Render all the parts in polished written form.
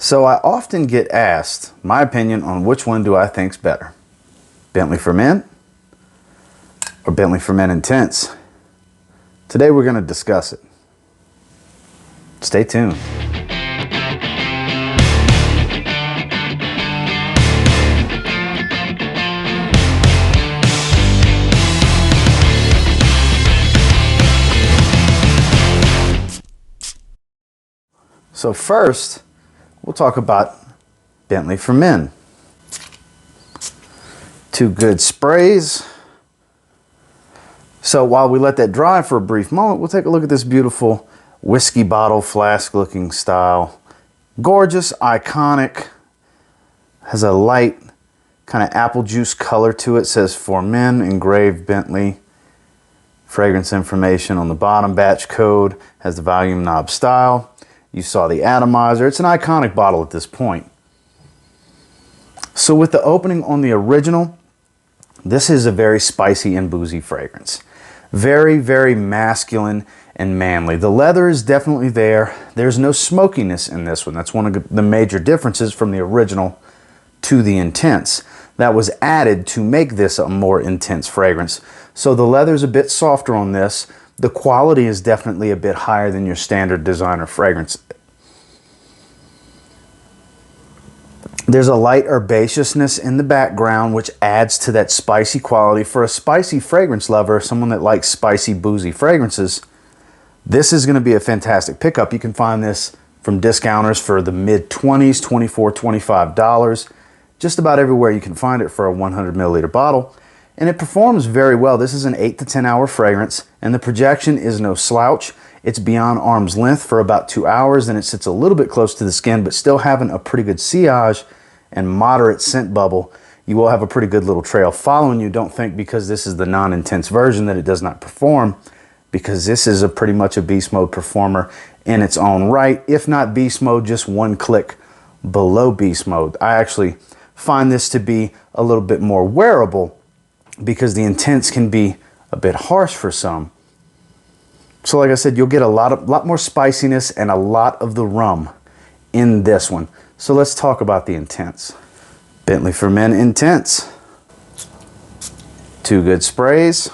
So I often get asked my opinion on which one do I think's better, Bentley For Men or Bentley For Men Intense. Today we're going to discuss it. Stay tuned. So first, we'll talk about Bentley For Men. Two good sprays. So while we let that dry for a brief moment, we'll take a look at this beautiful whiskey bottle flask looking style. Gorgeous, iconic, has a light kind of apple juice color to it. Says For Men, engraved Bentley. Fragrance information on the bottom, batch code, has the volume knob style. You saw the atomizer. It's an iconic bottle at this point. So with the opening on the original, this is a very spicy and boozy fragrance. Very, very masculine and manly. The leather is definitely there. There's no smokiness in this one. That's one of the major differences from the original to the Intense. That was added to make this a more intense fragrance. So the leather's a bit softer on this. The quality is definitely a bit higher than your standard designer fragrance. There's a light herbaceousness in the background, which adds to that spicy quality. For a spicy fragrance lover, someone that likes spicy, boozy fragrances, this is going to be a fantastic pickup. You can find this from discounters for the mid-20s, $24, $25. Just about everywhere you can find it for a 100 milliliter bottle. And it performs very well. This is an 8 to 10 hour fragrance, and the projection is no slouch. It's beyond arm's length for about 2 hours, and it sits a little bit close to the skin, but still having a pretty good sillage and moderate scent bubble. You will have a pretty good little trail following you. Don't think because this is the non-intense version that it does not perform, because this is pretty much a beast mode performer in its own right. If not beast mode, just one click below beast mode. I actually find this to be a little bit more wearable, because the Intense can be a bit harsh for some. So like I said, you'll get a lot more spiciness and a lot of the rum in this one. So let's talk about the Intense. Bentley For Men Intense. Two good sprays.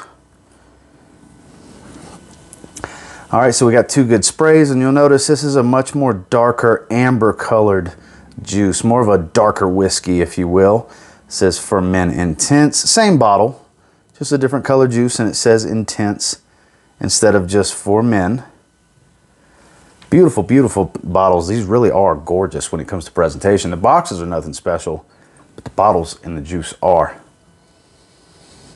All right, so we got two good sprays, and you'll notice this is a much more darker amber colored juice, more of a darker whiskey, if you will. It says For Men Intense. Same bottle, just a different color juice, and it says Intense instead of just For Men. Beautiful, beautiful bottles. These really are gorgeous when it comes to presentation. The boxes are nothing special, but the bottles and the juice are.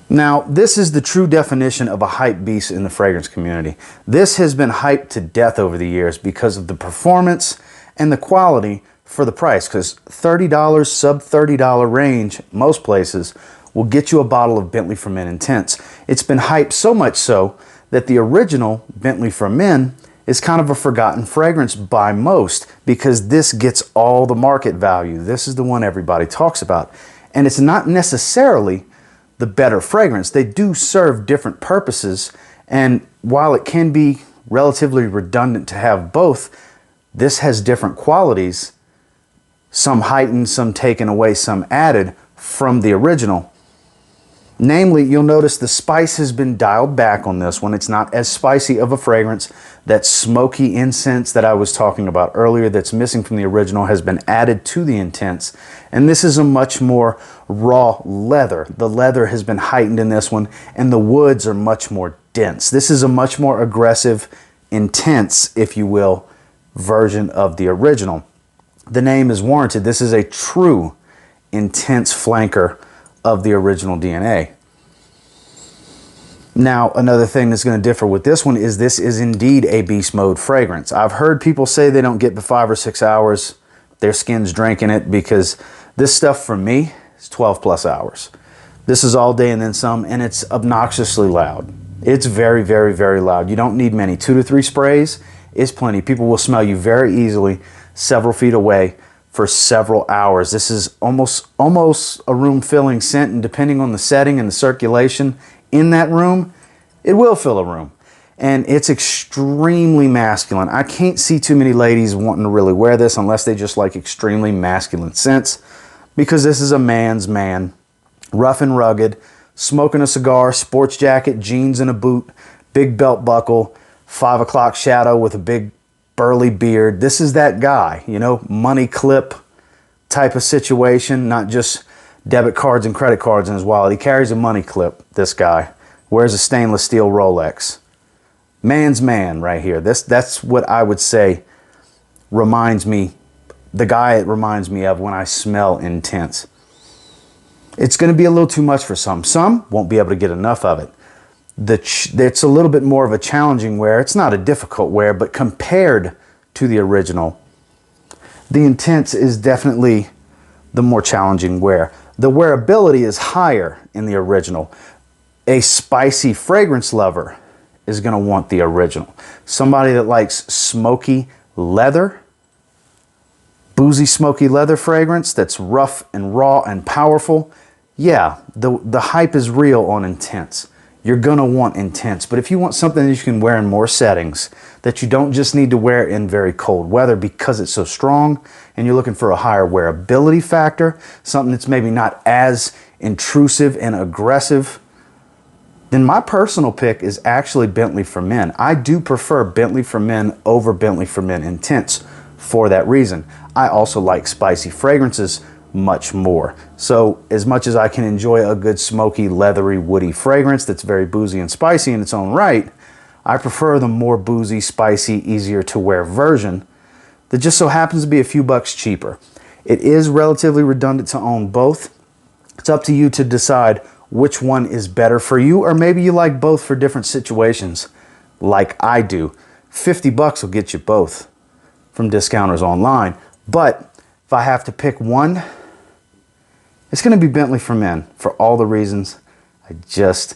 Now, this is the true definition of a hype beast in the fragrance community. This has been hyped to death over the years because of the performance and the quality for the price, because $30, sub $30 range, most places, will get you a bottle of Bentley For Men Intense. It's been hyped so much so that the original Bentley For Men is kind of a forgotten fragrance by most, because this gets all the market value. This is the one everybody talks about. And it's not necessarily the better fragrance. They do serve different purposes, and while it can be relatively redundant to have both, this has different qualities. Some heightened, some taken away, some added from the original. Namely, you'll notice the spice has been dialed back on this one. It's not as spicy of a fragrance. That smoky incense that I was talking about earlier that's missing from the original has been added to the Intense. And this is a much more raw leather. The leather has been heightened in this one, and the woods are much more dense. This is a much more aggressive, intense, if you will, version of the original. The name is warranted. This is a true intense flanker of the original DNA. Now, another thing that's going to differ with this one is this is indeed a beast mode fragrance. I've heard people say they don't get to 5 or 6 hours. Their skin's drinking it, because this stuff for me is 12 plus hours. This is all day and then some, and it's obnoxiously loud. It's very, very, very loud. You don't need many. 2 to 3 sprays is plenty. People will smell you very easily several feet away for several hours. This is almost a room filling scent, and depending on the setting and the circulation in that room, it will fill a room. and it's extremely masculine. I can't see too many ladies wanting to really wear this unless they just like extremely masculine scents, because this is a man's man. Rough and rugged, smoking a cigar, sports jacket, jeans and a boot, big belt buckle, 5 o'clock shadow with a big burly beard. This is that guy, you know, money clip type of situation, not just debit cards and credit cards in his wallet. He carries a money clip, this guy. Wears a stainless steel Rolex. Man's man right here. That's what I would say reminds me, the guy it reminds me of when I smell Intense. It's going to be a little too much for some. Some won't be able to get enough of it. It's a little bit more of a challenging wear. It's not a difficult wear, but compared to the original, the Intense is definitely the more challenging wear. The wearability is higher in the original. A spicy fragrance lover is going to want the original. Somebody that likes smoky leather, boozy smoky leather fragrance that's rough and raw and powerful, yeah, the hype is real on Intense. You're gonna want Intense. But if you want something that you can wear in more settings, that you don't just need to wear in very cold weather because it's so strong, and you're looking for a higher wearability factor, something that's maybe not as intrusive and aggressive, then my personal pick is actually Bentley For Men. I do prefer Bentley For Men over Bentley For Men Intense for that reason. I also like spicy fragrances much more. So as much as I can enjoy a good smoky, leathery, woody fragrance that's very boozy and spicy in its own right, I prefer the more boozy, spicy, easier to wear version that just so happens to be a few bucks cheaper. It is relatively redundant to own both. It's up to you to decide which one is better for you, or maybe you like both for different situations like I do. 50 bucks will get you both from discounters online. But if I have to pick one, it's going to be Bentley For Men for all the reasons I just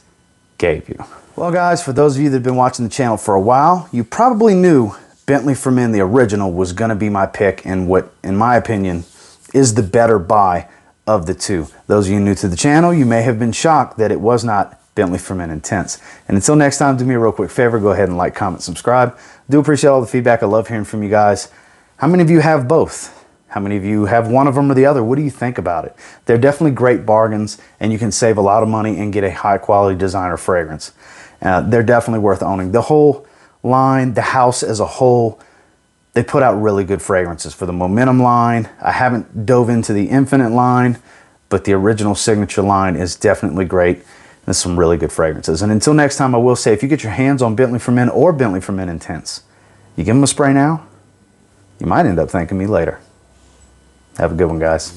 gave you. Well guys, for those of you that have been watching the channel for a while, you probably knew Bentley For Men, the original, was going to be my pick and what, in my opinion, is the better buy of the two. Those of you new to the channel, you may have been shocked that it was not Bentley For Men Intense. And until next time, do me a real quick favor, go ahead and like, comment, subscribe. I do appreciate all the feedback. I love hearing from you guys. How many of you have both? How many of you have one of them or the other? What do you think about it? They're definitely great bargains, and you can save a lot of money and get a high quality designer fragrance. They're definitely worth owning. The whole line, the house as a whole, they put out really good fragrances. For the Momentum line, I haven't dove into the Infinite line, but the original Signature line is definitely great. There's some really good fragrances. And until next time, I will say, if you get your hands on Bentley For Men or Bentley For Men Intense, you give them a spray now, you might end up thanking me later. Have a good one, guys.